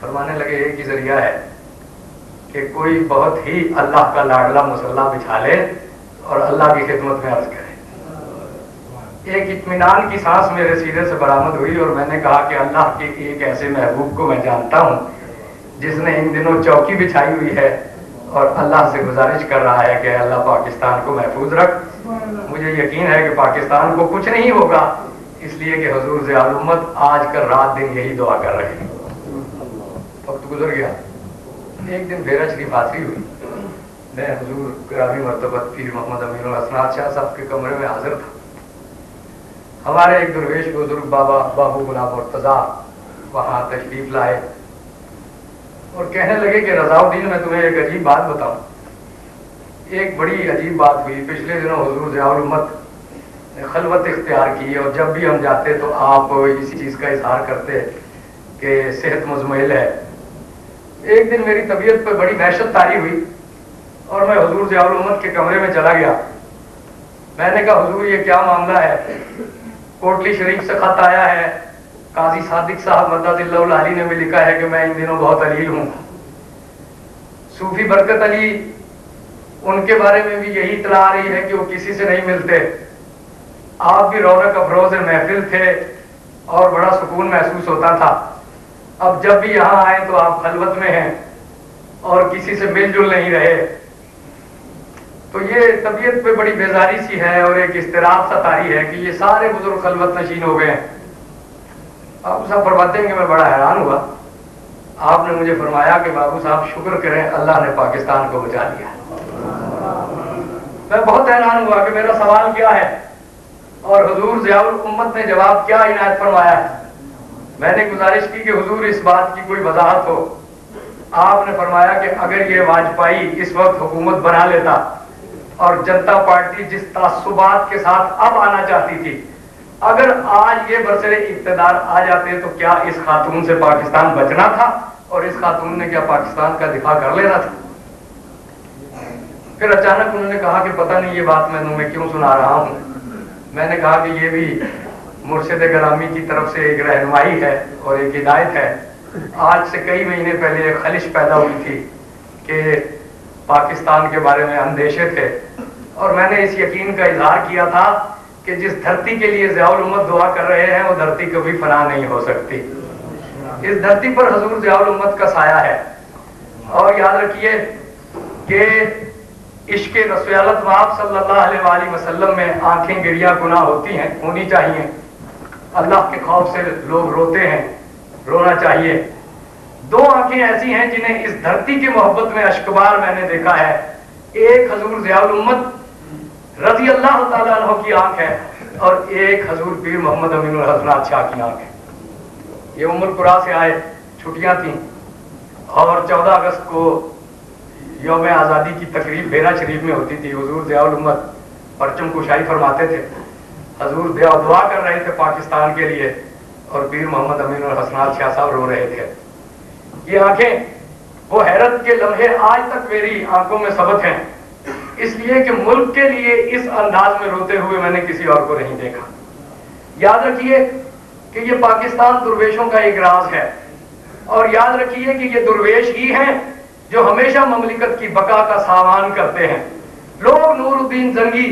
فرمانے لگے ایک ہی ذریعہ ہے کہ کوئی بہت ہی اللہ کا لاڈلا مسلح بچھا لے اور اللہ کی خدمت میں عرض کرے۔ ایک اطمینان کی سانس میرے سینے سے برآمد ہوئی اور میں نے کہا کہ اللہ کے ایک ایسے محبوب کو میں جانتا ہوں جس نے ان دنوں چوکی بچھائی ہوئی ہے اور اللہ سے گزارش کر رہا ہے کہ اللہ پاکستان کو محفوظ رکھ۔ مجھے یقین ہے کہ پاکستان کو کچھ نہیں ہوگا، اس لیے کہ حضور ضیاء الامت آج کل رات دن یہی دعا کر رہے ہیں۔ وقت گزر گیا، ایک دن بھیرا شریف حاضری ہوئی، میں حضور گرامی مرتبت پیر محمد امین الحسنات شاہ صاحب کے کمرے میں حاضر تھا۔ ہمارے ایک درویش بزرگ بابا بابو غلام مرتضیٰ وہاں تشریف لائے اور کہنے لگے کہ رضا الدین میں تمہیں ایک عجیب بات بتاؤں۔ ایک بڑی عجیب بات ہوئی، پچھلے دنوں حضور ضیاء الامت نے خلوت اختیار کی اور جب بھی ہم جاتے تو آپ اسی چیز کا اظہار کرتے کہ صحت مزمحل ہے۔ ایک دن میری طبیعت پہ بڑی وحشت طاری ہوئی اور میں حضور ضیاء الامت کے کمرے میں چلا گیا۔ میں نے کہا حضور یہ کیا معاملہ ہے؟ کوٹلی شریف سے خط آیا ہے، قاضی صادق صاحب مدد اللہ العالی نے بھی لکھا ہے کہ میں ان دنوں بہت علیل ہوں۔ صوفی برکت علی، ان کے بارے میں بھی یہی اطلاع آ رہی ہے کہ وہ کسی سے نہیں ملتے۔ آپ بھی رونق افروز محفل تھے اور بڑا سکون محسوس ہوتا تھا، اب جب بھی یہاں آئے تو آپ خلوت میں ہیں اور کسی سے مل جل نہیں رہے، تو یہ طبیعت پہ بڑی بیزاری سی ہے اور ایک اضطراب سا طاری ہے کہ یہ سارے بزرگ خلوت نشین ہو گئے ہیں۔ بابو صاحب فرماتے ہیں کہ میں بڑا حیران ہوا۔ آپ نے مجھے فرمایا کہ بابو صاحب شکر کریں اللہ نے پاکستان کو بچا لیا۔ میں بہت حیران ہوا کہ میرا سوال کیا ہے اور حضور ضیاء الامت نے جواب کیا عنایت فرمایا ہے۔ میں نے گزارش کی کہ حضور اس بات کی کوئی وضاحت ہو۔ آپ نے فرمایا کہ اگر یہ واجپائی اس وقت حکومت بنا لیتا اور جنتا پارٹی جس تعصبات کے ساتھ اب آنا چاہتی تھی، اگر آج یہ برسر اقتدار آ جاتے تو کیا اس خاتون سے پاکستان بچنا تھا اور اس خاتون نے کیا پاکستان کا دفاع کر لینا تھا؟ پھر اچانک انہوں نے کہا کہ پتہ نہیں یہ بات میں تمہیں کیوں سنا رہا ہوں۔ میں نے کہا کہ یہ بھی مرشد گرامی کی طرف سے ایک رہنمائی ہے اور ایک ہدایت ہے۔ آج سے کئی مہینے پہلے ایک خلش پیدا ہوئی تھی کہ پاکستان کے بارے میں اندیشے تھے اور میں نے اس یقین کا اظہار کیا تھا کہ جس دھرتی کے لیے ضیاء الامت دعا کر رہے ہیں وہ دھرتی کبھی فنا نہیں ہو سکتی۔ اس دھرتی پر حضور ضیاء الامت کا سایہ ہے اور یاد رکھیے کہ عشق رسالت مآب صلی اللہ علیہ وآلہ وسلم میں آنکھیں گریہ گناہ ہوتی ہیں، ہونی چاہیے۔ اللہ کے خوف سے لوگ روتے ہیں، رونا چاہیے۔ دو آنکھیں ایسی ہیں جنہیں اس دھرتی کی محبت میں اشکبار میں نے دیکھا ہے۔ ایک حضور ضیاء الامت رضی اللہ تعالیٰ عنہ کی آنکھ ہے اور ایک حضور پیر محمد امین الحسنات شاہ کی آنکھ ہے۔ یہ ام القریٰ سے آئے، چھٹیاں تھیں اور 14 اگست کو یوم آزادی کی تقریب بیرا شریف میں ہوتی تھی۔ حضور ضیاء الامت پرچم کشائی فرماتے تھے، حضور دعا کر رہے تھے پاکستان کے لیے اور پیر محمد امین الحسنات شاہ صاحب رو رہے تھے۔ یہ آنکھیں وہ حیرت کے لمحے آج تک میری آنکھوں میں ثبت ہیں، اس لیے کہ ملک کے لیے اس انداز میں روتے ہوئے میں نے کسی اور کو نہیں دیکھا۔ یاد رکھیے کہ یہ پاکستان درویشوں کا ایک راز ہے اور یاد رکھیے کہ یہ درویش ہی ہیں جو ہمیشہ مملکت کی بقا کا سامان کرتے ہیں۔ لوگ نور الدین زنگی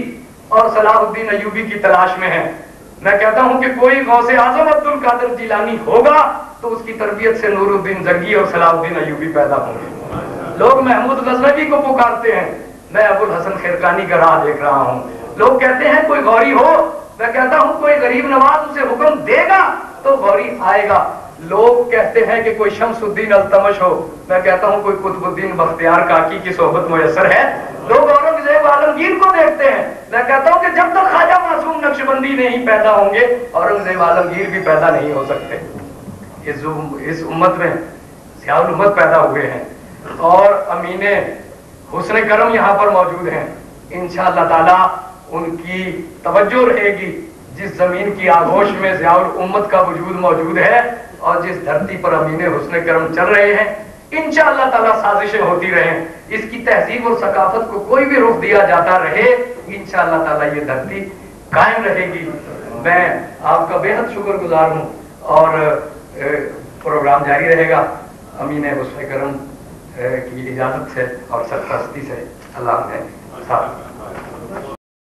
اور صلاح الدین ایوبی کی تلاش میں ہیں۔ میں کہتا ہوں کہ کوئی غوث اعظم عبد القادر جیلانی ہوگا تو اس کی تربیت سے نور الدین زنگی اور صلاح الدین ایوبی پیدا ہوں گے۔ لوگ محمود غزنوی کو پکارتے ہیں، میں ابو الحسن خرقانی کا راہ دیکھ رہا ہوں۔ لوگ کہتے ہیں کوئی غوری ہو، میں کہتا ہوں کوئی غریب نواز اسے حکم دے گا تو غوری آئے گا۔ لوگ کہتے ہیں کہ کوئی شمس الدین التمش ہو، میں کہتا ہوں کوئی قطب الدین بختیار کاکی کی صحبت میسر ہے۔ لوگ اورنگزیب عالمگیر کو دیکھتے ہیں، میں کہتا ہوں کہ جب تک خواجہ معصوم نقشبندی نہیں پیدا ہوں گے اورنگزیب عالمگیر بھی پیدا نہیں ہو سکتے۔ اس امت میں ضیاء الامت پیدا ہوئے ہیں اور امین حسن کرم یہاں پر موجود ہیں۔ انشاءاللہ تعالیٰ ان کی توجہ رہے گی جس زمین کی آغوش میں ضیاء الامت کا وجود موجود ہے اور جس دھرتی پر امین حسن کرم چل رہے ہیں، انشاءاللہ تعالیٰ سازشیں ہوتی رہیں، اس کی تہذیب اور ثقافت کو کوئی بھی رخ دیا جاتا رہے، انشاءاللہ تعالیٰ یہ دھرتی قائم رہے گی۔ میں آپ کا بے حد شکر گزار ہوں اور پروگرام جاری رہے گا امین وسع کرم کی اجازت سے اور سرپرستی سے. اللہ نے